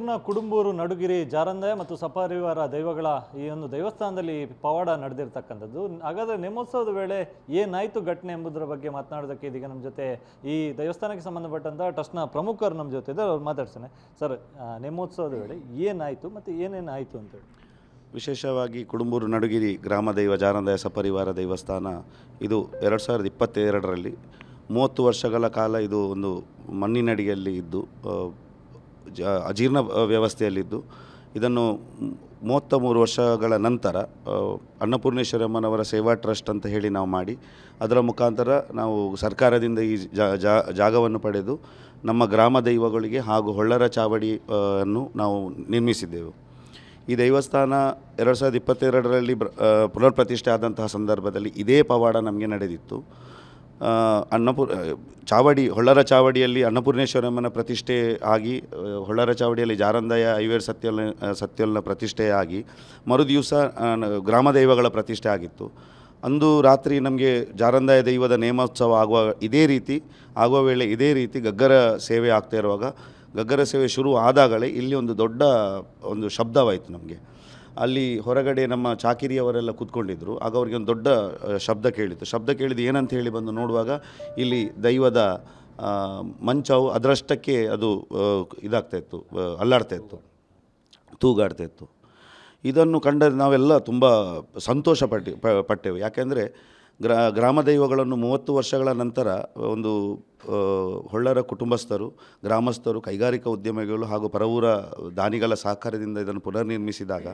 ತುಮಕೂರಿನ ಕುಡುಂಬೂರು ನಡುಗಿರಿ ಜಾರಂದೆ ಮತ್ತು ಸಪರಿವಾರ ದೈವಗಳ ಈ ಒಂದು ದೇವಸ್ಥಾನದಲ್ಲಿ ಪವಾಡ ನಡೆದಿರ್ತಕ್ಕಂಥದ್ದು. ಹಾಗಾದರೆ ನೇಮೋತ್ಸವದ ವೇಳೆ ಏನಾಯಿತು ಘಟನೆ ಎಂಬುದರ ಬಗ್ಗೆ ಮಾತನಾಡೋದಕ್ಕೆ ಇದೀಗ ನಮ್ಮ ಜೊತೆ ಈ ದೇವಸ್ಥಾನಕ್ಕೆ ಸಂಬಂಧಪಟ್ಟಂಥ ಟ್ರಸ್ಟ್ನ ಪ್ರಮುಖರು ನಮ್ಮ ಜೊತೆ ಇದ್ದಾರೆ. ಅವ್ರು ಮಾತಾಡ್ತಾನೆ. ಸರ್, ನೇಮೋತ್ಸವದ ವೇಳೆ ಏನಾಯಿತು ಮತ್ತು ಏನೇನಾಯಿತು ಅಂತೇಳಿ. ವಿಶೇಷವಾಗಿ ಕುಡುಂಬೂರು ನಡುಗಿರಿ ಗ್ರಾಮ ದೈವ ಜಾರಂದಯ ಸಪರಿವಾರ ದೇವಸ್ಥಾನ ಇದು 2022ರಲ್ಲಿ 30 ವರ್ಷಗಳ ಕಾಲ ಇದು ಒಂದು ಮಣ್ಣಿನಡಿಯಲ್ಲಿ ಇದ್ದು ಅಜೀರ್ಣ ವ್ಯವಸ್ಥೆಯಲ್ಲಿದ್ದು ಇದನ್ನು 33 ವರ್ಷಗಳ ನಂತರ ಅನ್ನಪೂರ್ಣೇಶ್ವರಮ್ಮನವರ ಸೇವಾ ಟ್ರಸ್ಟ್ ಅಂತ ಹೇಳಿ ನಾವು ಮಾಡಿ ಅದರ ಮುಖಾಂತರ ನಾವು ಸರ್ಕಾರದಿಂದ ಈ ಜಾಗವನ್ನು ಪಡೆದು ನಮ್ಮ ಗ್ರಾಮ ದೈವಗಳಿಗೆ ಹಾಗೂ ಹೊಳ್ಳರ ಚಾವಡಿ ಅನ್ನು ನಾವು ನಿರ್ಮಿಸಿದ್ದೆವು. ಈ ದೇವಸ್ಥಾನ 2022ರಲ್ಲಿ ಪುನರ್ ಪ್ರತಿಷ್ಠೆ ಆದಂತಹ ಸಂದರ್ಭದಲ್ಲಿ ಇದೇ ಪವಾಡ ನಮಗೆ ನಡೆದಿತ್ತು. ಚಾವಡಿ ಹೊಳ್ಳರ ಚಾವಡಿಯಲ್ಲಿ ಅನ್ನಪೂರ್ಣೇಶ್ವರಮ್ಮನ ಪ್ರತಿಷ್ಠೆ ಆಗಿ ಹೊಳ್ಳರ ಚಾವಡಿಯಲ್ಲಿ ಜಾರಂದಯ ಐವೇರ್ ಸತ್ಯಲ್ನ ಪ್ರತಿಷ್ಠೆ ಆಗಿ ಮರುದಿವಸ ಗ್ರಾಮ ದೈವಗಳ ಪ್ರತಿಷ್ಠೆ ಆಗಿತ್ತು. ಅಂದು ರಾತ್ರಿ ನಮಗೆ ಜಾರಂದಯ ದೈವದ ನೇಮೋತ್ಸವ ಆಗುವ ವೇಳೆ ಇದೇ ರೀತಿ ಗಗ್ಗರ ಸೇವೆ ಆಗ್ತಾ ಇರುವಾಗ ಗಗ್ಗರ ಸೇವೆ ಶುರು ಆದಾಗಲೇ ಇಲ್ಲಿ ಒಂದು ದೊಡ್ಡ ಶಬ್ದವಾಯಿತು ನಮಗೆ. ಅಲ್ಲಿ ಹೊರಗಡೆ ನಮ್ಮ ಚಾಕಿರಿಯವರೆಲ್ಲ ಕೂತ್ಕೊಂಡಿದ್ದರು. ಆಗ ಅವರಿಗೆ ಒಂದು ದೊಡ್ಡ ಶಬ್ದ ಕೇಳಿದ್ದು ಏನಂತ ಹೇಳಿ ಬಂದು ನೋಡುವಾಗ ಇಲ್ಲಿ ದೈವದ ಮಂಚವು ಅದರಷ್ಟಕ್ಕೆ ಅದು ಇದಾಗ್ತಾಯಿತ್ತು, ಅಲ್ಲಾಡ್ತಾಯಿತ್ತು, ತೂಗಾಡ್ತಾಯಿತ್ತು. ಇದನ್ನು ಕಂಡ ನಾವೆಲ್ಲ ತುಂಬ ಸಂತೋಷ ಪಟ್ಟೆವು. ಯಾಕೆಂದರೆ ಗ್ರಾಮ ದೈವಗಳನ್ನು 30 ವರ್ಷಗಳ ನಂತರ ಒಂದು ಹೊಳ್ಳರ ಕುಟುಂಬಸ್ಥರು, ಗ್ರಾಮಸ್ಥರು, ಕೈಗಾರಿಕಾ ಉದ್ಯಮಿಗಳು ಹಾಗೂ ಪರವೂರ ದಾನಿಗಳ ಸಹಕಾರದಿಂದ ಇದನ್ನು ಪುನರ್ನಿರ್ಮಿಸಿದಾಗ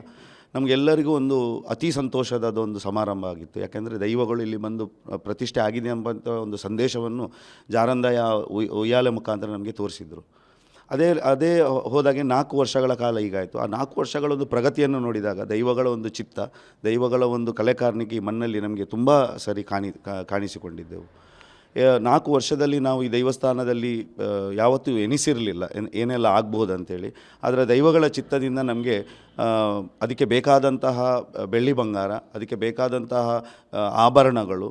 ನಮಗೆಲ್ಲರಿಗೂ ಒಂದು ಅತಿ ಸಂತೋಷದ ಒಂದು ಸಮಾರಂಭ ಆಗಿತ್ತು. ಯಾಕೆಂದರೆ ದೈವಗಳು ಇಲ್ಲಿ ಬಂದು ಪ್ರತಿಷ್ಠೆ ಆಗಿದೆ ಎಂಬಂಥ ಒಂದು ಸಂದೇಶವನ್ನು ಜಾರಂದಯ ಉಯ್ಯಾಲೆ ಮುಖಾಂತರ ನಮಗೆ ತೋರಿಸಿದರು. ಅದೇ ಹೋದಾಗೆ 4 ವರ್ಷಗಳ ಕಾಲ ಈಗಾಯಿತು. ಆ 4 ವರ್ಷಗಳ ಒಂದು ಪ್ರಗತಿಯನ್ನು ನೋಡಿದಾಗ ದೈವಗಳ ಒಂದು ಚಿತ್ತ, ದೈವಗಳ ಒಂದು ಕಲೆಕಾರ್ಣಿಕೆ ಮಣ್ಣಲ್ಲಿ ನಮಗೆ ತುಂಬ ಸರಿ ಕಾಣಿಸಿಕೊಂಡಿದ್ದೆವು. 4 ವರ್ಷದಲ್ಲಿ ನಾವು ಈ ದೇವಸ್ಥಾನದಲ್ಲಿ ಯಾವತ್ತೂ ಎನಿಸಿರಲಿಲ್ಲ ಏನೆಲ್ಲ ಆಗ್ಬೋದು ಅಂಥೇಳಿ. ಆದರೆ ದೈವಗಳ ಚಿತ್ತದಿಂದ ನಮಗೆ ಅದಕ್ಕೆ ಬೇಕಾದಂತಹ ಬೆಳ್ಳಿ ಬಂಗಾರ, ಅದಕ್ಕೆ ಬೇಕಾದಂತಹ ಆಭರಣಗಳು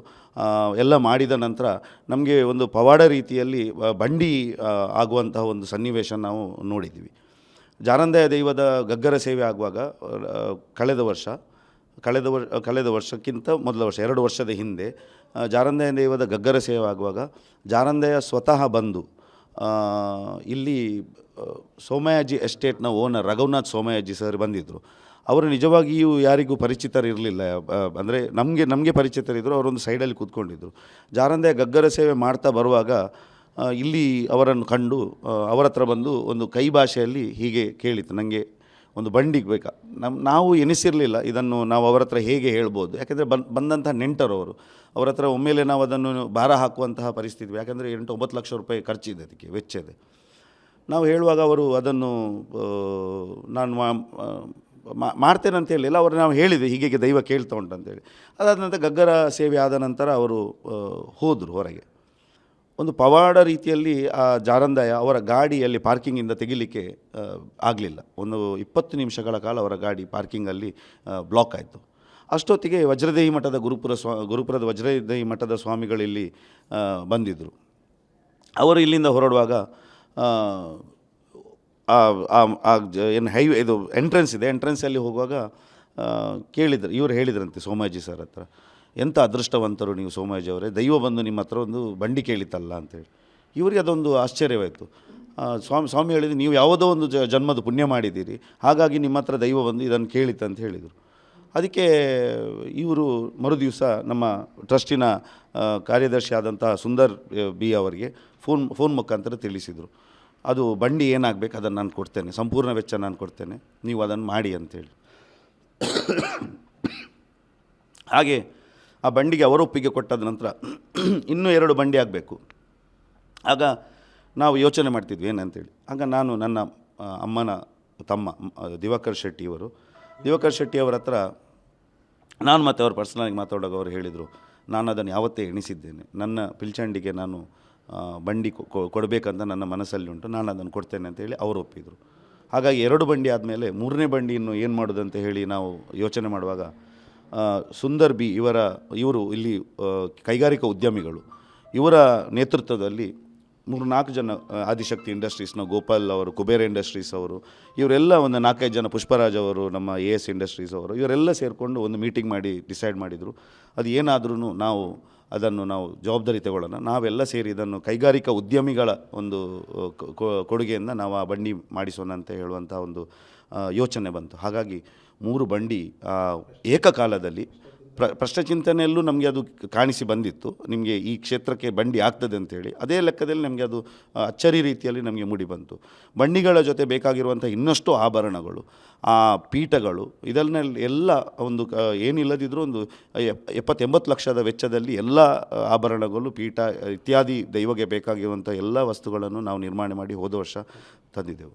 ಎಲ್ಲ ಮಾಡಿದ ನಂತರ ನಮಗೆ ಒಂದು ಪವಾಡ ರೀತಿಯಲ್ಲಿ ಬಂಡಿ ಆಗುವಂತಹ ಒಂದು ಸನ್ನಿವೇಶ ನಾವು ನೋಡಿದ್ದೀವಿ. ಜಾರಂದಯ ದೈವದ ಗಗ್ಗರ ಸೇವೆ ಆಗುವಾಗ ಕಳೆದ ವರ್ಷಕ್ಕಿಂತ ಮೊದಲ ವರ್ಷ 2 ವರ್ಷದ ಹಿಂದೆ ಜಾರಂದಯ ದೈವದ ಗಗ್ಗರ ಸೇವೆ ಆಗುವಾಗ ಜಾರಂದಯ ಸ್ವತಃ ಬಂದು ಇಲ್ಲಿ ಸೋಮಯಾಜಿ ಎಸ್ಟೇಟ್ನ ಓನರ್ ರಘುನಾಥ್ ಸೋಮಯಾಜಿ ಸರ್ ಬಂದಿದ್ದರು. ಅವರು ನಿಜವಾಗಿಯೂ ಯಾರಿಗೂ ಪರಿಚಿತರಿರಲಿಲ್ಲ. ಅಂದರೆ ನಮಗೆ ಪರಿಚಿತರಿದ್ದರು. ಅವರೊಂದು ಸೈಡಲ್ಲಿ ಕೂತ್ಕೊಂಡಿದ್ದರು. ಜಾರಂದಯ ಗಗ್ಗರ ಸೇವೆ ಮಾಡ್ತಾ ಬರುವಾಗ ಇಲ್ಲಿ ಅವರನ್ನು ಕಂಡು ಅವರ ಹತ್ರ ಬಂದು ಒಂದು ಕೈ ಭಾಷೆಯಲ್ಲಿ ಹೀಗೆ ಕೇಳಿತ್ತು, ನನಗೆ ಒಂದು ಬಂಡಿಗೆ ಬೇಕಾ. ನಾವು ಎನಿಸಿರಲಿಲ್ಲ ಇದನ್ನು ನಾವು ಅವರ ಹತ್ರ ಹೇಗೆ ಹೇಳ್ಬೋದು. ಯಾಕೆಂದರೆ ಬಂದಂಥ ನೆಂಟರು ಅವರ ಹತ್ರ ಒಮ್ಮೆಲೆ ನಾವು ಅದನ್ನು ಭಾರ ಹಾಕುವಂತಹ ಪರಿಸ್ಥಿತಿ. ಯಾಕೆಂದರೆ 8-9 ಲಕ್ಷ ರೂಪಾಯಿ ಖರ್ಚಿದೆ, ಅದಕ್ಕೆ ವೆಚ್ಚ ಇದೆ. ನಾವು ಹೇಳುವಾಗ ಅವರು ಅದನ್ನು ನಾನು ಮಾಡ್ತೇನೆ ಅಂತ ಹೇಳಿಲ್ಲ. ಅವರು ನಾವು ಹೇಳಿದೆ ಹೀಗೆ ದೈವ ಕೇಳ್ತಾ ಉಂಟಂತೇಳಿ. ಅದಾದ ನಂತರ ಗಗ್ಗರ ಸೇವೆ ಆದ ನಂತರ ಅವರು ಹೋದರು ಹೊರಗೆ. ಒಂದು ಪವಾಡ ರೀತಿಯಲ್ಲಿ ಆ ಜಾರಂದಯ ಅವರ ಗಾಡಿಯಲ್ಲಿ ಪಾರ್ಕಿಂಗಿಂದ ತೆಗಿಲಿಕ್ಕೆ ಆಗಲಿಲ್ಲ. ಒಂದು 20 ನಿಮಿಷಗಳ ಕಾಲ ಅವರ ಗಾಡಿ ಪಾರ್ಕಿಂಗಲ್ಲಿ ಬ್ಲಾಕ್ ಆಯಿತು. ಅಷ್ಟೊತ್ತಿಗೆ ವಜ್ರದೇಹಿ ಮಠದ ಗುರುಪುರದ ವಜ್ರದೇಹಿ ಮಠದ ಸ್ವಾಮಿಗಳಿಲ್ಲಿ ಬಂದಿದ್ದರು. ಅವರು ಇಲ್ಲಿಂದ ಹೊರಡುವಾಗ ಏನು ಹೈವೇ ಇದು ಎಂಟ್ರೆನ್ಸಲ್ಲಿ ಹೋಗುವಾಗ ಇವರು ಹೇಳಿದ್ರಂತೆ ಸೋಮಾಜಿ ಸರ್ ಹತ್ರ, ಎಂಥ ಅದೃಷ್ಟವಂತರು ನೀವು ಸೋಮಾಜಿ ಅವರೇ, ದೈವ ಬಂದು ನಿಮ್ಮ ಹತ್ರ ಒಂದು ಬಂಡಿ ಕೇಳಿತಲ್ಲ ಅಂತೇಳಿ. ಇವರಿಗೆ ಅದೊಂದು ಆಶ್ಚರ್ಯವಾಯಿತು. ಸ್ವಾಮಿ ಹೇಳಿದ್ರು, ನೀವು ಯಾವುದೋ ಒಂದು ಜನ್ಮದ ಪುಣ್ಯ ಮಾಡಿದ್ದೀರಿ, ಹಾಗಾಗಿ ನಿಮ್ಮ ಹತ್ರ ದೈವ ಬಂದು ಇದನ್ನು ಕೇಳಿತಂತ ಹೇಳಿದರು. ಅದಕ್ಕೆ ಇವರು ಮರುದಿವಸ ನಮ್ಮ ಟ್ರಸ್ಟಿನ ಕಾರ್ಯದರ್ಶಿ ಆದಂಥ ಸುಂದರ್ ಬಿ ಅವರಿಗೆ ಫೋನ್ ಮುಖಾಂತರ ತಿಳಿಸಿದರು. ಅದು ಬಂಡಿ ಏನಾಗಬೇಕು ಅದನ್ನು ನಾನು ಕೊಡ್ತೇನೆ, ಸಂಪೂರ್ಣ ವೆಚ್ಚ ನಾನು ಕೊಡ್ತೇನೆ, ನೀವು ಅದನ್ನು ಮಾಡಿ ಅಂತೇಳಿ. ಹಾಗೆ ಆ ಬಂಡಿಗೆ ಅವರ ಒಪ್ಪಿಗೆ ಕೊಟ್ಟಾದ ನಂತರ ಇನ್ನೂ 2 ಬಂಡಿ ಆಗಬೇಕು. ಆಗ ನಾವು ಯೋಚನೆ ಮಾಡ್ತಿದ್ವಿ ಏನಂತೇಳಿ. ಆಗ ನಾನು ನನ್ನ ಅಮ್ಮನ ತಮ್ಮ ದಿವಾಕರ್ ಶೆಟ್ಟಿ ಅವರ ಹತ್ರ ನಾನು ಮತ್ತು ಅವರು ಪರ್ಸನಲಾಗಿ ಮಾತಾಡುವಾಗ ಅವರು ಹೇಳಿದರು, ನಾನು ಅದನ್ನು ಯಾವತ್ತೇ ಎಣಿಸಿದ್ದೇನೆ, ನನ್ನ ಪಿಲ್ಚಂಡಿಗೆ ನಾನು ಬಂಡಿ ಕೊಡಬೇಕಂತ ನನ್ನ ಮನಸ್ಸಲ್ಲಿ ಉಂಟು, ನಾನು ಅದನ್ನು ಕೊಡ್ತೇನೆ ಅಂತೇಳಿ ಅವರು ಒಪ್ಪಿದರು. ಹಾಗಾಗಿ 2 ಬಂಡಿ ಆದಮೇಲೆ 3ನೇ ಬಂಡಿ ಇನ್ನು ಏನು ಮಾಡೋದಂತ ಹೇಳಿ ನಾವು ಯೋಚನೆ ಮಾಡುವಾಗ ಸುಂದರ್ ಬಿ ಇವರು ಇಲ್ಲಿ ಕೈಗಾರಿಕಾ ಉದ್ಯಮಿಗಳು, ಇವರ ನೇತೃತ್ವದಲ್ಲಿ 3-4 ಜನ ಆದಿಶಕ್ತಿ ಇಂಡಸ್ಟ್ರೀಸ್ನ ಗೋಪಾಲ್ ಅವರು, ಕುಬೇರ ಇಂಡಸ್ಟ್ರೀಸ್ ಅವರು, ಇವರೆಲ್ಲ ಒಂದು 4-5 ಜನ, ಪುಷ್ಪರಾಜ್ ಅವರು, ನಮ್ಮ AS ಇಂಡಸ್ಟ್ರೀಸ್ ಅವರು, ಇವರೆಲ್ಲ ಸೇರಿಕೊಂಡು ಒಂದು ಮೀಟಿಂಗ್ ಮಾಡಿ ಡಿಸೈಡ್ ಮಾಡಿದರು. ಅದು ಏನಾದ್ರೂ ಅದನ್ನು ನಾವು ಜವಾಬ್ದಾರಿ ತಗೊಳ್ಳೋಣ, ನಾವೆಲ್ಲ ಸೇರಿ ಇದನ್ನು ಕೈಗಾರಿಕಾ ಉದ್ಯಮಿಗಳ ಒಂದು ಕೊಡುಗೆಯಿಂದ ನಾವು ಆ ಬಂಡಿ ಮಾಡಿಸೋಣ ಅಂತ ಹೇಳುವಂಥ ಒಂದು ಯೋಚನೆ ಬಂತು. ಹಾಗಾಗಿ 3 ಬಂಡಿ ಏಕಕಾಲದಲ್ಲಿ ಪ್ರಶ್ನಚಿಂತನೆಯಲ್ಲೂ ನಮಗೆ ಅದು ಕಾಣಿಸಿ ಬಂದಿತ್ತು. ನಿಮಗೆ ಈ ಕ್ಷೇತ್ರಕ್ಕೆ ಬಂಡಿ ಆಗ್ತದೆ ಅಂತೇಳಿ ಅದೇ ಲೆಕ್ಕದಲ್ಲಿ ನಮಗೆ ಅದು ಅಚ್ಚರಿ ರೀತಿಯಲ್ಲಿ ನಮಗೆ ಮೂಡಿ ಬಂತು. ಬಂಡಿಗಳ ಜೊತೆ ಬೇಕಾಗಿರುವಂಥ ಇನ್ನಷ್ಟು ಆಭರಣಗಳು, ಆ ಪೀಠಗಳು, ಇದನ್ನೆಲ್ಲ ಒಂದು ಏನಿಲ್ಲದಿದ್ದರೂ ಒಂದು 70-80 ಲಕ್ಷದ ವೆಚ್ಚದಲ್ಲಿ ಎಲ್ಲ ಆಭರಣಗಳು, ಪೀಠ ಇತ್ಯಾದಿ ದೈವಗೆ ಬೇಕಾಗಿರುವಂಥ ಎಲ್ಲ ವಸ್ತುಗಳನ್ನು ನಾವು ನಿರ್ಮಾಣ ಮಾಡಿ ಹೋದ ವರ್ಷ ತಂದಿದ್ದೆವು.